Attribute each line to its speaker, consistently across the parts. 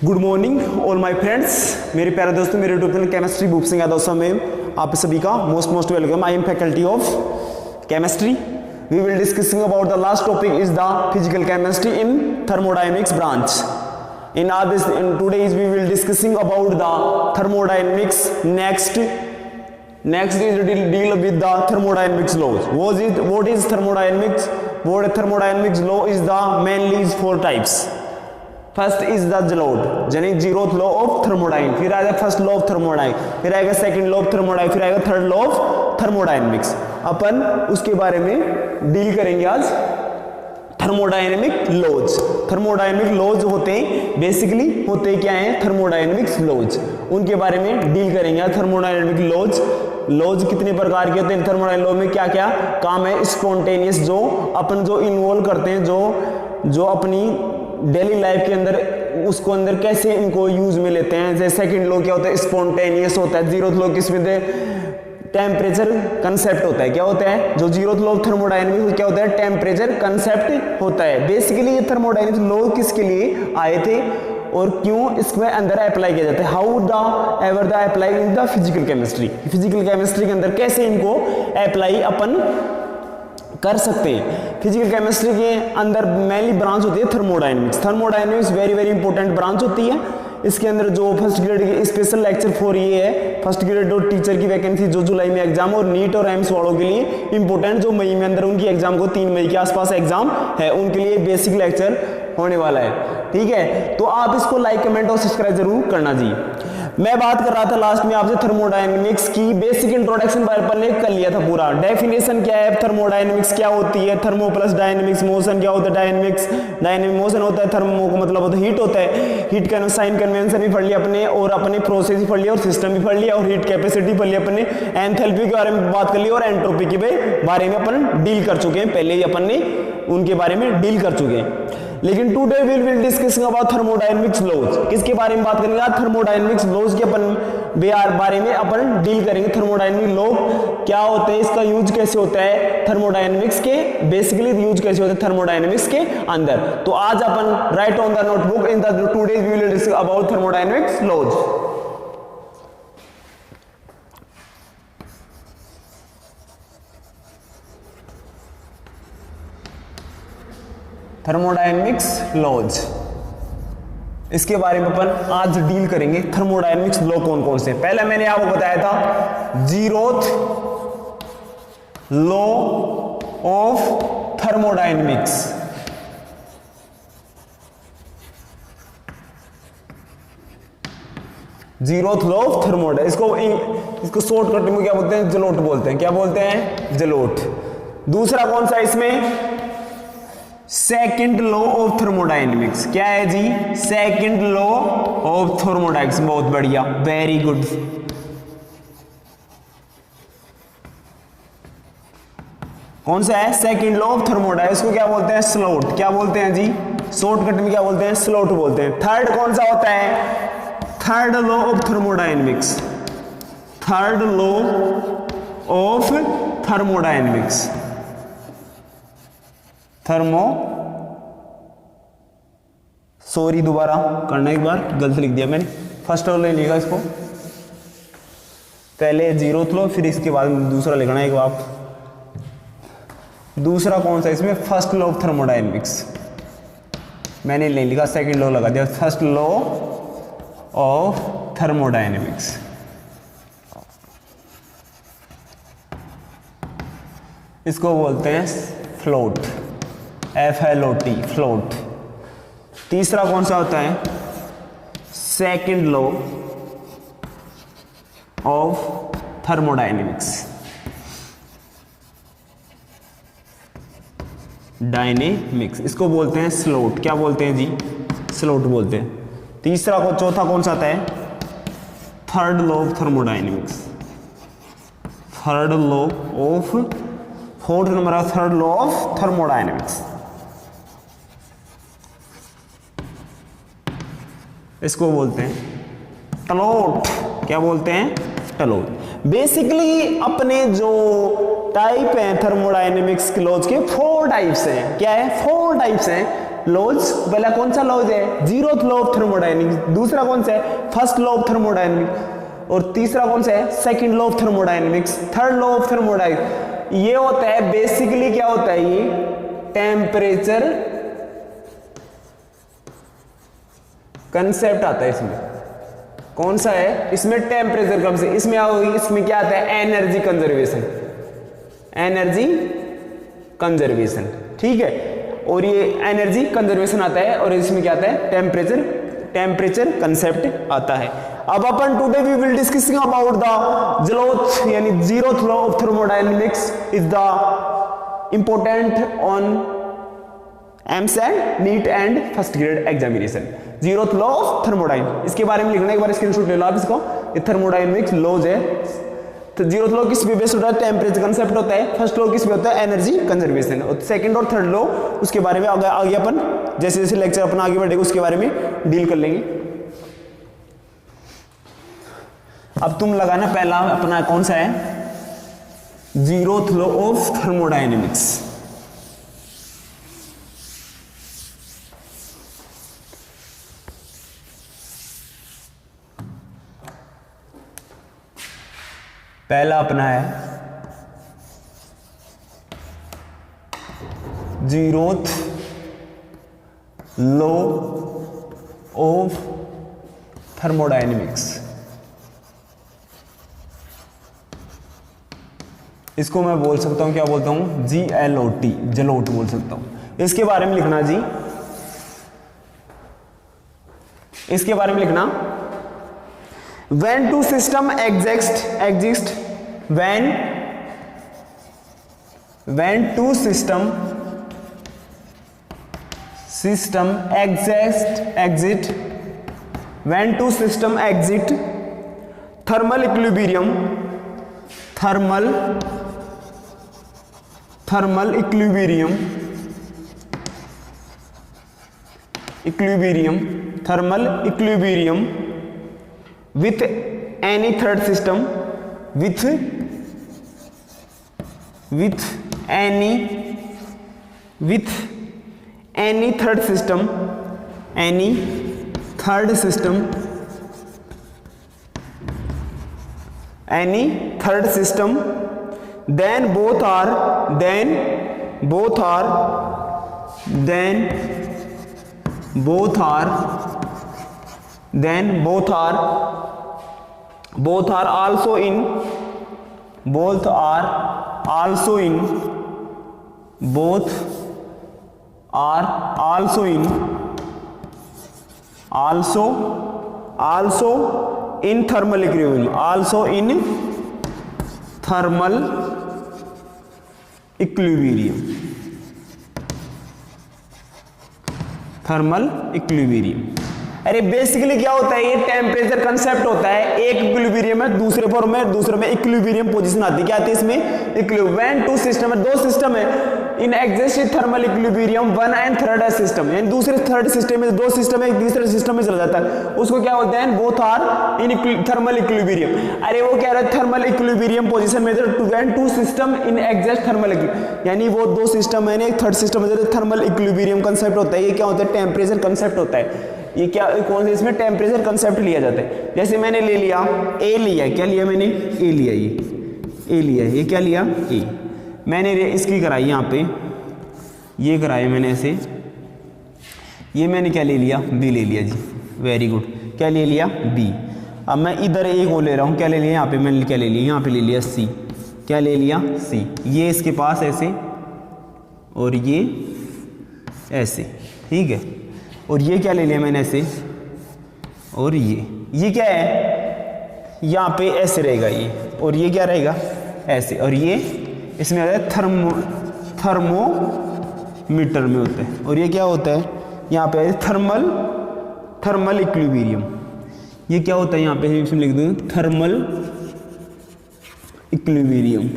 Speaker 1: Good morning all my friends, मेरे प्यारे दोस्तों, मेरे YouTube channel chemistry book Singh Yadav में आप सभी का most welcome. I am faculty of chemistry. We will discussing about the last topic is the physical chemistry in thermodynamics branch. In today's we will discussing about the thermodynamics. Next is deal with the thermodynamics laws. What is thermodynamics? What thermodynamics law is the mainly is four types. First is the zeroth यानी zeroth law of थर्मोडाइन, फिर आएगा first law of थर्मोडाइन, फिर आएगा second law of थर्मोडाइन, फिर आएगा third law of thermodynamics. अपन उसके बारे में डील करेंगे आज। Thermodynamic laws. थर्मोडायनेमिक लॉज होते हैं, बेसिकली होते क्या हैं थर्मोडायनेमिक्स लॉज, उनके बारे में डील करेंगे। थर्मोडायनेमिक लॉज कितने प्रकार के होते हैं, थर्मोडायनेमिक लॉ में क्या क्या काम है। स्पॉन्टेनियस, जो अपन जो इन्वॉल्व करते हैं, जो अपनी डेली लाइफ के अंदर उसको अंदर कैसे इनको यूज में लेते हैं। जैसे सेकंड लॉ क्या होता है, स्पॉन्टेनियस होता है। जीरोथ लॉ किसमें थे, टेम्परेचर कंसेप्ट होता है। क्या होता है जो जीरोथ लॉ ऑफ थर्मोडायनेमिक्स क्या होता है, टेम्परेचर कंसेप्ट होता है। बेसिकली ये थर्मोडायनेमिक्स लॉ किसके लिए आए थे और क्यों इसके अंदर अप्लाई किया जाता है, how the ever the apply in the physical chemistry. Physical chemistry के अंदर कैसे इनको अप्लाई अपन कर सकते हैं। फिजिकल केमिस्ट्री के अंदर मेनली ब्रांच होती है thermodynamics. Thermodynamics very important branch होती है। इसके अंदर जो फर्स्ट ग्रेड की स्पेशल लेक्चर फॉर ये है, फर्स्ट ग्रेड और टीचर की वैकेंसी जो जुलाई में एग्जाम, और नीट और एम्स वालों के लिए इंपॉर्टेंट जो मई में अंदर उनकी एग्जाम को 3 मई के आसपास एग्जाम है, उनके लिए बेसिक लेक्चर होने वाला है। ठीक है, तो आप इसको लाइक कमेंट और सब्सक्राइब जरूर करना जी। मैं बात कर रहा था लास्ट में आपसे थर्मोडायनेमिक्स की बेसिक इंट्रोडक्शन अपन ने कर लिया था पूरा। डेफिनेशन क्या है, थर्मोडायनेमिक्स क्या होती है, थर्मो प्लस डायनेमिक्स, मोशन क्या होता है, डायनेमिक मोशन होता है, थर्मो को मतलब होता है हीट होता है, हीट का साइन कन्वेंशन भी पढ़ लिया अपने, और अपने प्रोसेस भी पढ़ लिया, और सिस्टम भी पढ़ लिया, और हीट कैपेसिटी पढ़ लिया अपने, एंथैल्पी के बारे में बात कर ली, और एंट्रोपी के बारे में अपन डील कर चुके हैं, पहले ही अपन ने उनके बारे में डील कर चुके हैं। लेकिन today we will discussing about thermodynamics laws. किसके बारे में बात करेंगे, थर्मोडायनेमिक्स लॉज के अपन बारे में अपन डील करेंगे। थर्मोडायनेमिक लॉ क्या होते हैं, इसका यूज कैसे होता है थर्मोडायनेमिक्स के, बेसिकली यूज कैसे होता है थर्मोडायनेमिक्स के अंदर। तो आज अपन write on the notebook in the today we will discuss about thermodynamics laws. Thermodynamics laws, इसके बारे में अपन आज डील करेंगे। थर्मोडायनेमिक्स लॉ कौन कौन से, पहले मैंने आपको बताया था zeroth law of thermodynamics. Zeroth law of thermodynamics, इसको शॉर्टकट में क्या बोलते हैं, जलोट बोलते हैं। क्या बोलते हैं, जलोट। दूसरा कौन सा इसमें, सेकंड लॉ ऑफ थर्मोडायनेमिक्स। क्या है जी, सेकंड लॉ ऑफ थर्मोडायनेमिक्स। बहुत बढ़िया, वेरी गुड। कौन सा है, सेकंड लॉ ऑफ थर्मोडायनेमिक्स। को क्या बोलते हैं, स्लोट। क्या बोलते हैं जी, शॉर्टकट में क्या बोलते हैं, स्लोट बोलते हैं। थर्ड कौन सा होता है, third law of thermodynamics. Third law of thermodynamics, दोबारा करना, एक बार गलत लिख दिया मैंने, फर्स्ट लॉ ले लिखा इसको, पहले जीरोथ लॉ फिर इसके बाद दूसरा लिखना है एक बार। दूसरा कौन सा इसमें, फर्स्ट लॉ ऑफ थर्मोडायनेमिक्स। मैंने ले लिखा, सेकंड लॉ लगा दिया, फर्स्ट लॉ ऑफ थर्मोडायनेमिक्स। इसको बोलते हैं फ्लोट, FLOT, फ्लोट। तीसरा कौन सा होता है, second law of thermodynamics, dynamics. इसको बोलते हैं स्लोट। क्या बोलते हैं जी, स्लोट बोलते हैं। तीसरा को चौथा कौन सा आता है, third law of thermodynamics. Third law of, fourth number है थर्ड लॉ ऑफ थर्मोडायनेमिक्स। इसको बोलते हैं टलोट। क्या बोलते हैं, टलोट। बेसिकली अपने जो टाइप हैं थर्मोडायनेमिक्स के लॉज के 4 टाइप्स हैं। क्या है, 4 टाइप्स हैं। लॉज, पहला कौन सा लॉज है, जीरोथ लॉ ऑफ थर्मोडायनेमिक्स, दूसरा कौन सा है, फर्स्ट लॉ ऑफ थर्मोडायनेमिक्स, और तीसरा कौन सा है, second law of thermodynamics, third law of thermodynamics. ये होता है बेसिकली क्या होता है, ये टेम्परेचर कंसेप्ट आता है इसमें। कौन सा है, इसमें टेम्परेचर कम से, इसमें क्या आता है, एनर्जी कंजर्वेशन, एनर्जी कंजर्वेशन, ठीक है। और ये एनर्जी कंजर्वेशन आता है, और इसमें क्या आता है, टेम्परेचर कंसेप्ट आता है। अब अपन today we will discussing about the zeroth यानी zeroth law of thermodynamics is the important on EAMCET NEET and first grade examination. Zeroth law of thermodynamics, इसके बारे में लिखना, एक बार स्क्रीनशॉट ले लो आप इसको। ये थर्मोडायनेमिक्स लॉज है। तो जीरोथ लॉ किस पे बेस्ड होता है, टेम्परेचर कंसेप्ट होता है। फर्स्ट लॉ किस पे होता है, एनर्जी कंजर्वेशन। और सेकंड और थर्ड लॉ उसके बारे में आगे अपन जैसे जैसे लेक्चर अपना आगे बढ़ेगा उसके बारे में डील कर लेंगे। अब तुम लगाना पहला अपना कौन सा है, जीरोथ लॉ ऑफ थर्मोडायनेमिक्स। पहला अपना है जीरोथ लॉ ऑफ थर्मोडायनेमिक्स। इसको मैं बोल सकता हूं, क्या बोलता हूं, GLOT, जलोट बोल सकता हूं। इसके बारे में लिखना जी, इसके बारे में लिखना, when two system exist when two system exist when two system exist thermal equilibrium thermal equilibrium with any third system with any third system then both are also in thermal equilibrium, thermal equilibrium. अरे basically क्या होता है, ये temperature concept होता है। एक equilibrium है, दूसरे फॉर्म में, दूसरे में इक्विलिब्रियम पोजीशन आती है। क्या आती है इसमें, इक्विलिब्रियम। टू सिस्टम है, दो सिस्टम है, in exist thermal equilibrium one and third system, यानी दूसरे थर्ड सिस्टम में, दो सिस्टम है, तीसरे सिस्टम में चला जाता है, उसको क्या होता है, both are in thermal equilibrium. अरे वो कह रहा है थर्मल इक्विलिब्रियम पोजीशन में when two system in exist thermal, यानी वो दो सिस्टम है, एक थर्ड सिस्टम है, थर्मल इक्विलिब्रियम कंसेप्ट होता है। ये क्या होता है, टेम्परेचर कंसेप्ट होता है। ये क्या, कौन से, इसमें टेम्परेचर कंसेप्ट लिया जाता है। जैसे मैंने ले लिया ए लिया, क्या लिया मैंने, ए लिया, ये लिया, ये क्या लिया, ए। मैंने इसकी कराई यहाँ पे, ये कराया मैंने ऐसे, ये मैंने क्या ले लिया, बी ले लिया जी, वेरी गुड। क्या ले लिया, बी। अब मैं इधर ए को ले रहा हूँ, क्या ले लिया यहाँ पे, मैंने क्या ले लिया, यहाँ पे ले लिया सी। क्या ले लिया, सी। ये इसके पास ऐसे और ये ऐसे, ठीक है। और ये क्या ले लिया मैंने ऐसे, और ये क्या है, यहाँ पे ऐसे रहेगा ये, और ये क्या रहेगा, ऐसे। और ये इसमें आता है थर्मोमीटर में होता है। और ये क्या होता है, यहाँ पे थर्मल इक्विलिब्रियम। ये क्या होता है, यहाँ पे इसमें लिख दूँ, थर्मल इक्विलिब्रियम।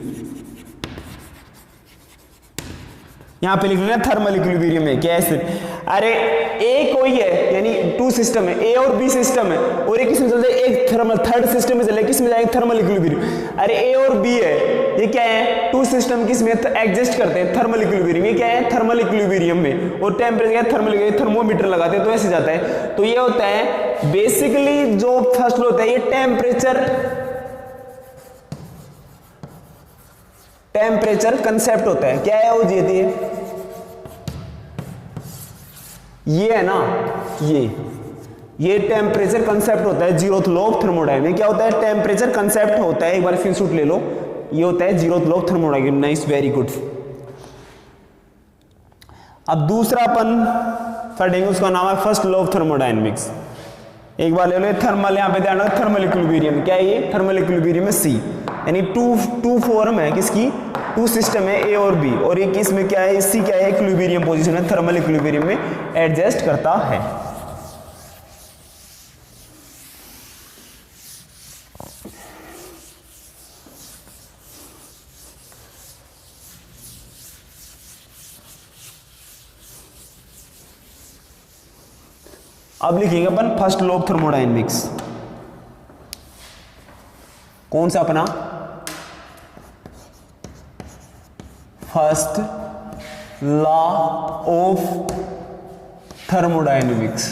Speaker 1: यहाँ पे लिख लेना थर्मल इक्विलिब्रियम है, क्या है। अरे ए कोई है, यानी टू सिस्टम है, ए और बी सिस्टम है, और एक किसमें चलता है, एक थर्मल, थर्ड सिस्टम में चले, किसमें जाएगा, थर्मल इक्विलिब्रियम। अरे ए और बी है, ये क्या है, टू सिस्टम किसमें एग्जिस्ट करते हैं, थर्मल इक्विलिब्रियम। ये क्या है, थर्मल इक्विलिब्रियम में, और टेम्परेचर थर्मल, थर्मोमीटर लगाते हैं तो ऐसे जाता है। तो ये होता है बेसिकली जो फर्स्ट लॉ होता है, ये टेम्परेचर कंसेप्ट होता है। क्या है वो, ये है ना, ये टेम्परेचर कंसेप्ट होता है, जीरोथ लॉ ऑफ थर्मोडायनेमिक्स। क्या होता है, टेम्परेचर कंसेप्ट होता है, एक बार स्क्रीनशॉट ले लो, ये होता है zeroth law of thermodynamics. Nice, very good. अब दूसरा अपन पढ़ेंगे, उसका नाम है फर्स्ट लॉ ऑफ थर्मोडायनेमिक्स। एक बार ले लो, थर्मल, यहां पे ध्यान रखो, थर्मल इक्विलिब्रियम। क्या है ये, थर्मल इक्विलिब्रियम है सी, यानी टू फॉर्म है किसकी, टू सिस्टम है ए और बी, और ये किसमें क्या है, सी क्या है, इक्विलिब्रियम पोजीशन है, थर्मल इक्विलिब्रियम में एडजस्ट करता है। अब लिखेंगे अपन फर्स्ट लॉ ऑफ थर्मोडायनेमिक्स। कौन सा अपना, फर्स्ट लॉ ऑफ थर्मोडायनेमिक्स,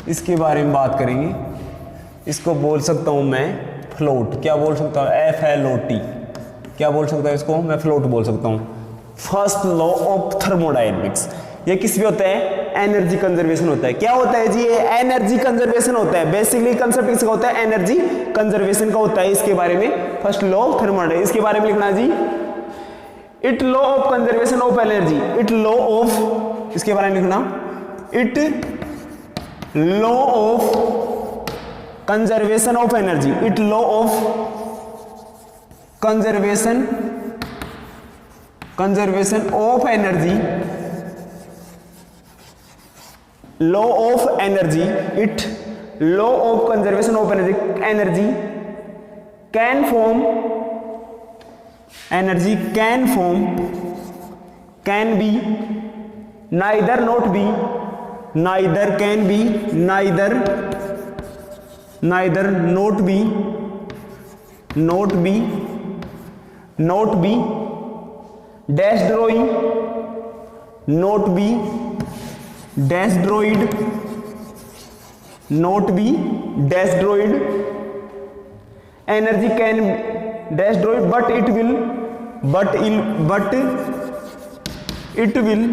Speaker 1: इसके बारे में बात करेंगे। इसको बोल सकता हूं मैं फ्लोट। क्या बोल सकता हूं, FLOT। क्या बोल सकता हूं इसको मैं, फ्लोट बोल सकता हूं। फर्स्ट लॉ ऑफ थर्मोडायनेमिक्स, ये किस भी होता है, एनर्जी कंजर्वेशन होता है। क्या होता है जी, ये एनर्जी कंजर्वेशन होता है। बेसिकली कंसेप्ट किसका होता है, एनर्जी कंजर्वेशन का होता है। इसके बारे में फर्स्ट लॉ ऑफ थर्मोडायनेमिक्स, इसके बारे में लिखना जी, it law of conservation of energy, it law of, इसके बारे में लिखना, it law of conservation of energy, it law of conservation of energy, law of energy, it law of conservation of energy can form, energy can form, can be, neither not be, neither can be, neither not be, not be, not be destroying, not be destroyed, not be destroyed, energy can destroy, but it will, but it will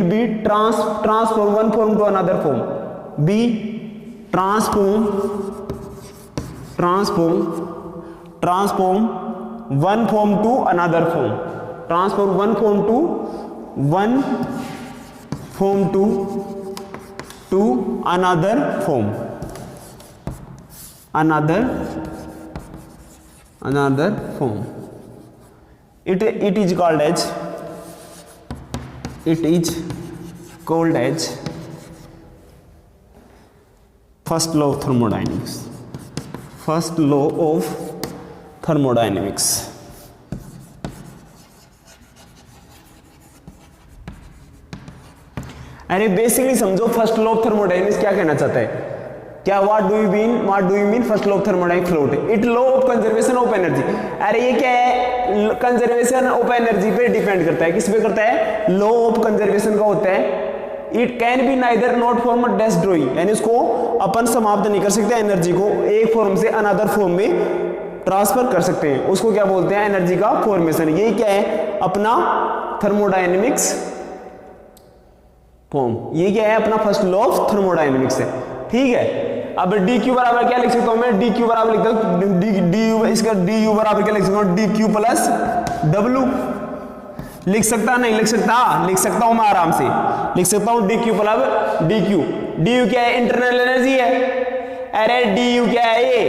Speaker 1: be transform one form to another form, be transform one form to another form, transform one form to another form, it is called as first law of thermodynamics, first law of thermodynamics। अरे basically समझो first law of thermodynamics क्या कहना चाहता है, क्या what do you mean first law of thermodynamics float, it law of conservation of energy. अरे ये क्या है, कंजर्वेशन ऑफ एनर्जी पे डिपेंड करता है, किस पे करता है, लॉ ऑफ कंजर्वेशन का होता है। It can be neither not form destroy, यानी उसको अपन समाप्त नहीं कर सकते, एनर्जी को एक फॉर्म से अनदर फॉर्म में ट्रांसफर कर सकते हैं, उसको क्या बोलते हैं, एनर्जी का फॉर्मेशन। ये क्या है अपना थर्मोडायनेमिक्स फॉर्म, ये क्या है अपना फर्स्ट लॉ ऑफ थर्मोडायनेमिक्स है, ठीक है। अब डी क्यू बराबर क्या लिख सकता हूं मैं, डी क्यू बराबर लिखता हूं डी यू, इसका डी यू बराबर क्या लिख सकता हूं, डी क्यू प्लस डब्ल्यू। लिख सकता नहीं लिख सकता, लिख सकता हूं मैं आराम से, लिख सकता हूं D q plus D Q. D you क्या है, इंटरनल एनर्जी है। अरे डी यू क्या है, ये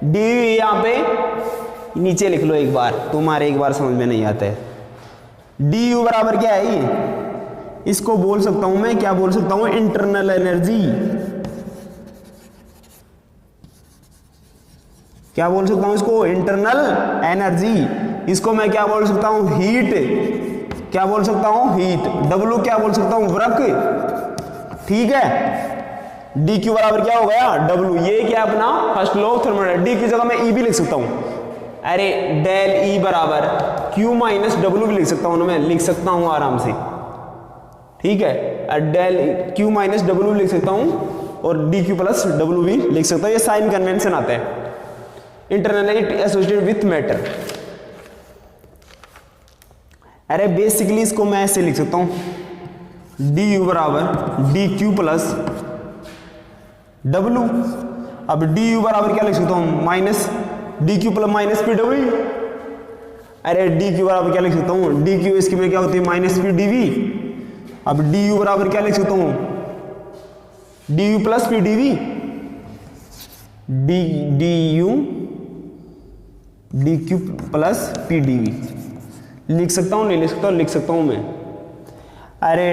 Speaker 1: डी यू यहां पे नीचे लिख लो एक बार, तुम्हारे एक बार समझ में नहीं आता है, डी यू बराबर क्या है ये, इसको बोल सकता हूं मैं, क्या बोल सकता हूं, इंटरनल एनर्जी। क्या बोल सकता हूं इसको, इंटरनल एनर्जी। इसको मैं क्या बोल सकता हूं, हीट। क्या बोल सकता हूं, हीट। डब्लू क्या बोल सकता हूं, वर्क। ठीक है, डी क्यू बराबर क्या हो गया, डब्लू। ये क्या अपना first law of thermodynamics. D की जगह मैं ई भी लिख सकता हूं, अरे डेल ई बराबर क्यू माइनस डब्लू भी लिख सकता हूं ना, मैं लिख सकता हूं आराम से। ठीक है, डेल क्यू माइनस डब्लू लिख सकता हूं और डी क्यू प्लस डब्लू भी लिख सकता हूं। ये साइन कन्वेंशन आता है, इंटरनली एसोसिएटेड विथ मैटर। अरे बेसिकली इसको मैं ऐसे लिख सकता हूं, डी यू बराबर डी क्यू प्लस डब्लू। अब डी यू बराबर क्या लिख सकता हूं, minus D q plus minus P W. अरे डी क्यू बराबर क्या लिख सकता हूं, डी क्यू इसकी में क्या होती है, माइनस पी डीवी। अब डी यू बराबर क्या लिख सकता हूं, d u plus p dv. D u d q plus p dv लिख सकता हूं, नहीं लिख सकता हूं, लिख सकता हूं मैं। अरे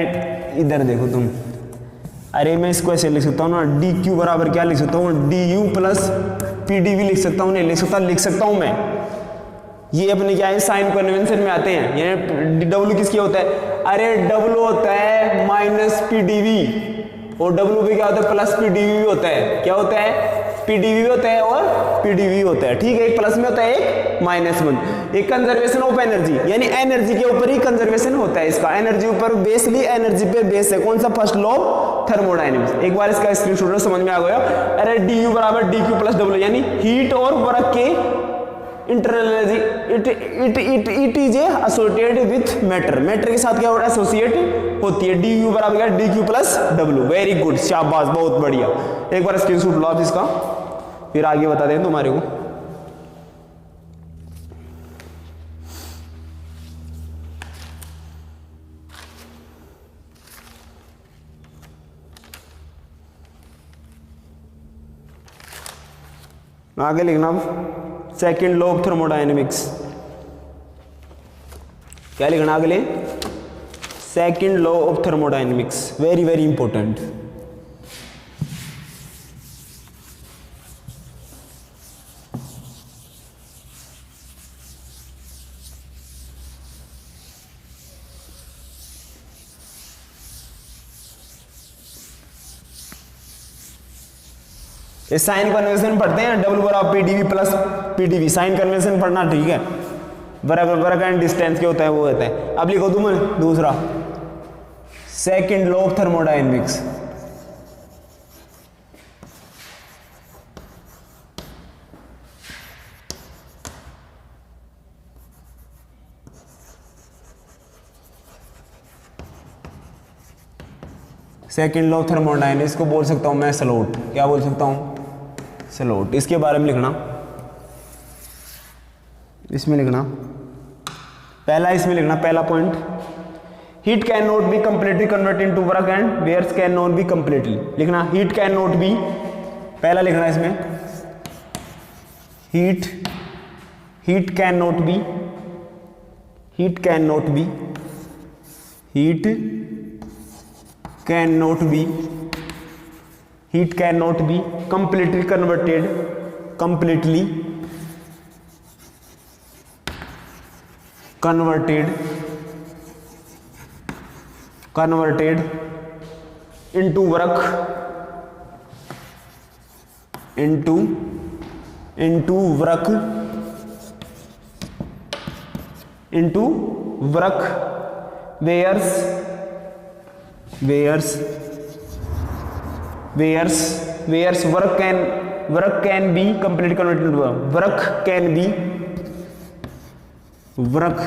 Speaker 1: इधर देखो तुम, अरे मैं इसको ऐसे लिख सकता हूं ना, डी क्यू बराबर क्या लिख सकता हूं, d u plus p d v लिख सकता हूं, नहीं लिख सकता, लिख सकता हूं मैं। ये अपने क्या है, साइन कन्वेंशन में आते हैं। ये डब्ल्यू किसकी होता है, अरे डब्ल्यू होता है माइनस पी डी वी, और डब्ल्यू भी क्या होता है, प्लस पी डी वी होता है। क्या होता है, पी डी वी होता है और पी डी वी होता है। ठीक है, एक प्लस में होता है, एक माइनस में। एक कंजर्वेशन ऑफ एनर्जी, यानी एनर्जी के ऊपर ही कंजर्वेशन होता है इसका। एनर्जी ऊपर बेसली, एनर्जी पे बेस है कौन सा, फर्स्ट लॉ थर्मोडायनेमिक्स। एक बार इसका स्क्रीनशॉट समझ में आ गया। अरे डी यू बराबर डी क्यू प्लस डब्ल्यू, यानी हीट और वर्क के internal energy, it is associated with matter. Matter के साथ क्या होता है, एसोसिएट होती है। डी यू बराबर क्या, D q plus W. Very good, शाबाश, बहुत बढ़िया। एक बार स्क्रीनशॉट लो आप इसका, फिर आगे बता दें तुम्हारे को। आगे लिखना सेकेंड लॉ ऑफ थर्मोडायनेमिक्स। क्या लिखना अगले, second law of thermodynamics, very very important. ये साइन कन्वेंशन पढ़ते हैं, डब्ल्यू बराबर p dv plus p dv. Sign convention पढ़ना, ठीक है, बराबर वर्क एंड डिस्टेंस के होता है वो होता है। अब लिखो तुम दूसरा, second law of thermodynamics. Second law of thermodynamics को बोल सकता हूं मैं स्लोट। क्या बोल सकता हूं, स्लोट। इसके बारे में लिखना, इसमें लिखना पहला, इसमें लिखना पहला point, heat can not be completely converted into work and whereas can not be completely. लिखना हीट कैन नॉट बी, पहला लिखना इसमें, heat can not be, heat can not be, heat can not be, heat can not be completely converted, completely converted into work, into work whereas work can be completely converted into work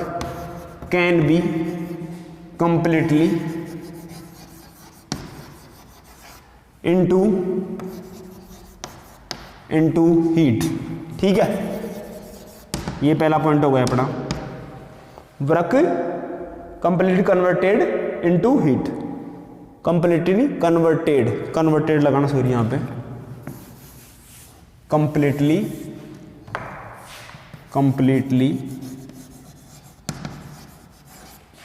Speaker 1: can be completely into heat। ठीक है, ये पहला point हो गया अपना, work completely converted into heat, completely converted लगाना, sorry यहां पे कंप्लीटली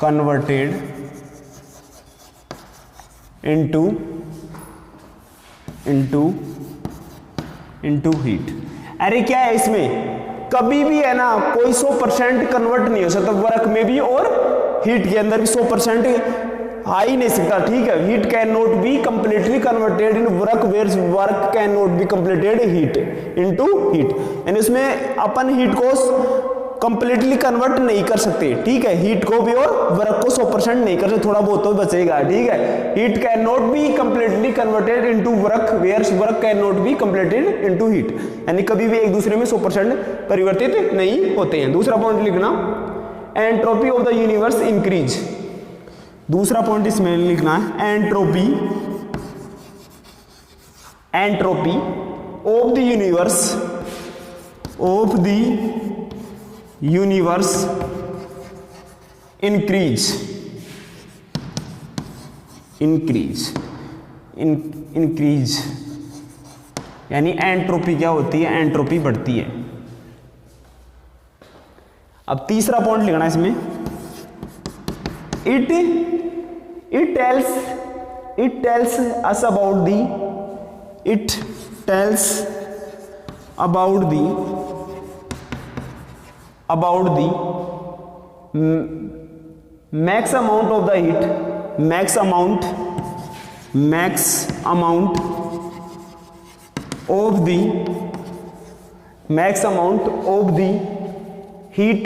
Speaker 1: कन्वर्टेड इनटू हीट। अरे क्या है इसमें, कभी भी है ना कोई 100% कन्वर्ट नहीं हो सकता वर्क में भी और हीट के अंदर भी 100% आ ही नहीं सकता, ठीक है। Heat can not be completely converted in work where work can not be completed heat into heat, यानी उसमें अपन हीट को कंप्लीटली कन्वर्ट नहीं कर सकते, ठीक है। हीट को भी और वर्क को 100% नहीं कर सकते, थोड़ा बहुत तो बचेगा, ठीक है। Heat can not be completely converted into work where work can not be completed into heat, यानी कभी भी एक दूसरे में 100% परिवर्तित नहीं होते हैं। दूसरा पॉइंट लिखना, entropy of the universe increase. दूसरा पॉइंट इसमें लिखना है, entropy of the universe increase यानी एंट्रोपी क्या होती है, एंट्रोपी बढ़ती है। अब तीसरा पॉइंट लिखना है इसमें, it tells us about the max amount of the heat, max amount of the heat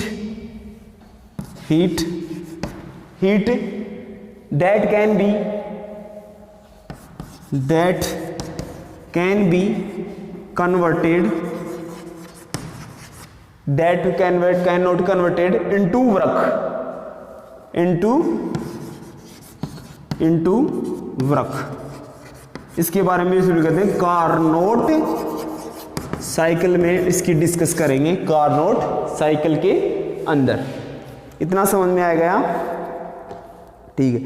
Speaker 1: that can be converted cannot converted into work। इसके बारे में शुरू करते हैं, कार्नोट साइकिल में इसकी डिस्कस करेंगे, कार्नोट साइकिल के अंदर। इतना समझ में आ गया, ठीक है।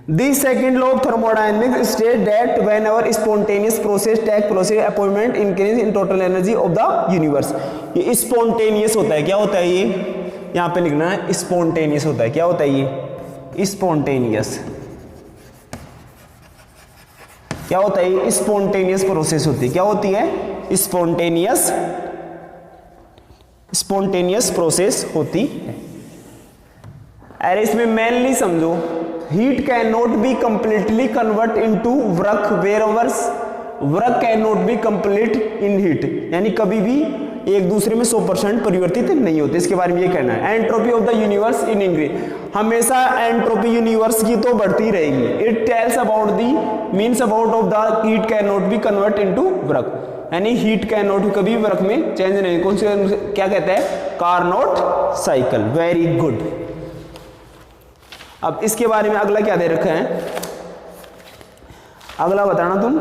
Speaker 1: The second law of thermodynamics states that whenever spontaneous process take place, appointment increase in total energy of the universe। ये spontaneous होता है, क्या होता है ये, यहाँ पे लिखना है spontaneous होता है, क्या होता है ये spontaneous, क्या होता है ये spontaneous प्रोसेस होती है, क्या होती है spontaneous प्रोसेस होती है। अरे इसमें मेनली समझो, heat can not be completely convert into work wherever work can not B complete in heat, यानी कभी भी एक दूसरे में 100% परिवर्तित नहीं होते। इसके बारे में ये कहना है, entropy of the universe in increase, हमेशा एंट्रोपी यूनिवर्स की तो बढ़ती रहेगी। It tells about the means about of the heat can not B convert into work, यानी हीट कैन नॉट कभी वर्क में चेंज नहीं, कौन से क्या कहते हैं, कार्नोट साइकिल। Very good. अब इसके बारे में अगला क्या दे रखा है, अगला बताना तुम।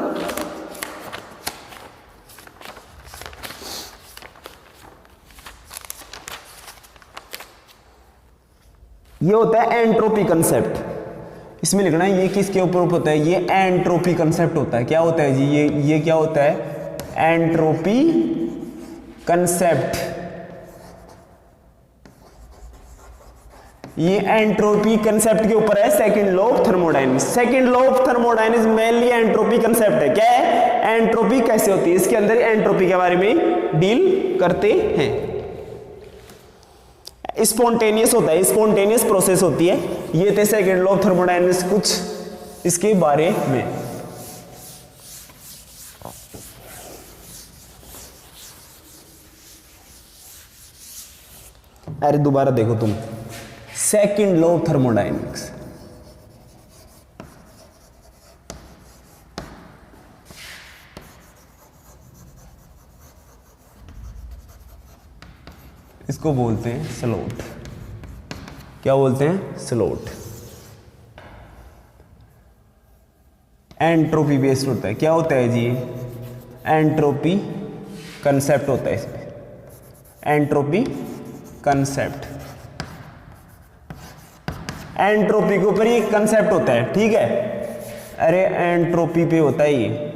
Speaker 1: ये होता है एंट्रोपी कंसेप्ट, इसमें लिखना है ये किसके ऊपर होता है, ये एंट्रोपी कंसेप्ट होता है। क्या होता है जी, ये क्या होता है, एंट्रोपी कंसेप्ट। ये एंट्रोपी कंसेप्ट के ऊपर है second law of thermodynamics. Second law of thermodynamics mainly entropy concept है। क्या है, एंट्रोपी कैसे होती है, इसके अंदर एंट्रोपी के बारे में डील करते हैं। स्पॉन्टेनियस होता है, स्पॉन्टेनियस प्रोसेस होती है। ये थे सेकंड लॉ ऑफ थर्मोडायनेमिक्स कुछ इसके बारे में। अरे दोबारा देखो तुम, सेकंड लॉ ऑफ थर्मोडायनेमिक्स, इसको बोलते हैं स्लोट। क्या बोलते हैं, स्लोट। एंट्रोपी बेस्ड होता है। क्या होता है जी, एंट्रोपी कंसेप्ट होता है इसमें, एंट्रोपी कंसेप्ट। एंट्रोपी के ऊपर ये कंसेप्ट होता है, ठीक है। अरे एंट्रोपी पे होता है ये,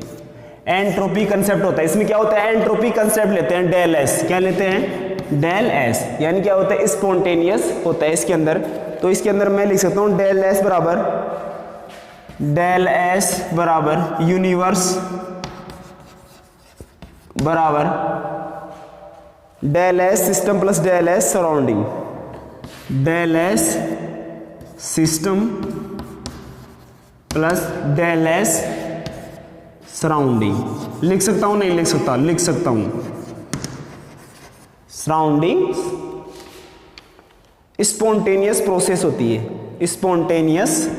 Speaker 1: एंट्रोपी कंसेप्ट होता है। इसमें क्या होता है, एंट्रोपी कंसेप्ट लेते हैं डेल एस। क्या लेते हैं, डेल एस, यानी क्या होता है, स्पॉन्टेनियस होता है इसके अंदर तो इसके अंदर मैं लिख सकता हूँ डेल एस बराबर यूनिवर्स बराबर del s system plus del s surrounding, del s system plus del s surrounding. लिख सकता हूं नहीं लिख सकता, लिख सकता हूं। सराउंडिंग स्पॉन्टेनियस प्रोसेस होती है, स्पॉन्टेनियस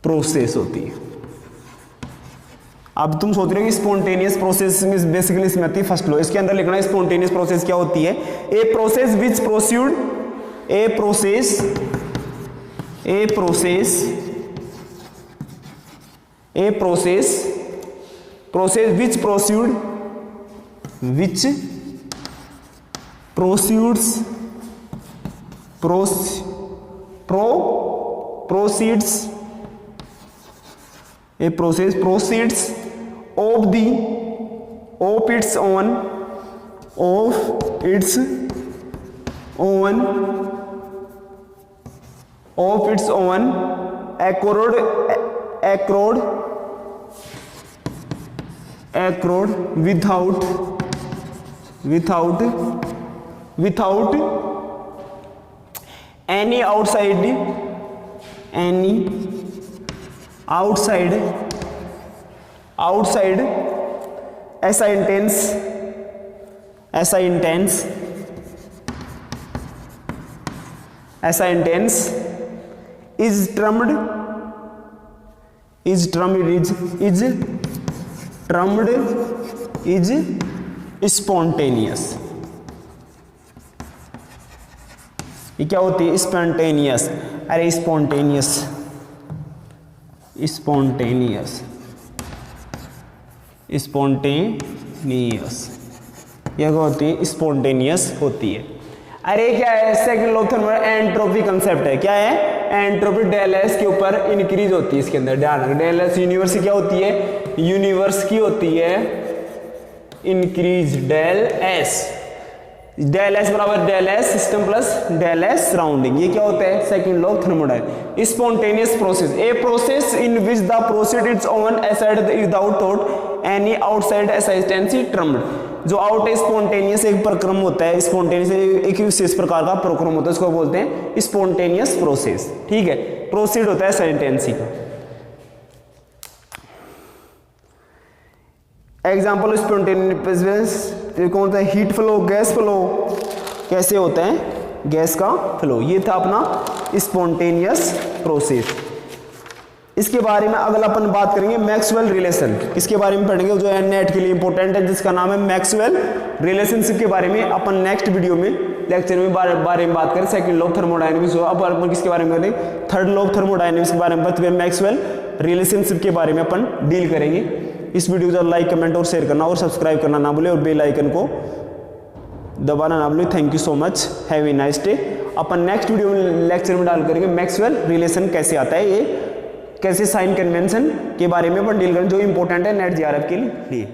Speaker 1: प्रोसेस होती है। अब तुम सोच रहे हो कि स्पॉन्टेनियस प्रोसेस बेसिकली इसमें आती है फर्स्ट लॉ। इसके अंदर लिखना है स्पॉन्टेनियस प्रोसेस क्या होती है। A process which proceed proceeds of its own accord without any outside assistance is termed spontaneous। ये क्या होती है स्पॉन्टेनियस। अरे स्पॉन्टेनियस यह होती है स्पॉन्टेनियस होती है। अरे क्या है second law of thermodynamics entropy concept है। क्या है एंट्रोपी डेल एस के ऊपर इंक्रीज होती है। इसके अंदर ध्यान रखना डेल एस यूनिवर्स की क्या होती है, यूनिवर्स की होती है इंक्रीज डेल एस बराबर del s system plus del s surrounding. ये क्या होता है second law of thermodynamics. Spontaneous process a process in which the proceed its own aside without thought any outside assistance termed. जो out spontaneous एक प्रक्रम होता है, स्पॉन्टेनियस एक विशेष प्रकार का प्रक्रम होता है, उसको बोलते हैं स्पॉन्टेनियस प्रोसेस। ठीक है, प्रोसीड होता है सेंटेंसी का। एग्जाम्पल स्पॉन्टेनियस कौन सा, हीट फ्लो, गैस फ्लो। कैसे होता है गैस का फ्लो। ये था अपना स्पॉन्टेनियस प्रोसेस। इसके बारे में अगला अपन बात करेंगे मैक्सवेल रिलेशन। इसके बारे में पढ़ेंगे जो है नेट के लिए इंपॉर्टेंट है, जिसका नाम है मैक्सवेल रिलेशनशिप के बारे में अपन नेक्स्ट वीडियो में लेक्चर में बारे में बात करें। Second law of thermodynamics. अब अपन किसके बारे में करेंगे, थर्ड लॉ ऑफ थर्मोडायनामिक्स के बारे में, मैक्सवेल रिलेशनशिप के बारे में अपन डील करेंगे। इस वीडियो को लाइक कमेंट और शेयर करना और सब्सक्राइब करना ना भूले और बेल आइकन को दबाना ना भूले। Thank you so much, have a nice day. Upon next video में लेक्चर में डाल करेंगे मैक्सवेल रिलेशन कैसे आता है, ये कैसे साइन कन्वेंशन के बारे में अपन डील करें जो इंपॉर्टेंट है नेट जेआरएफ के लिए।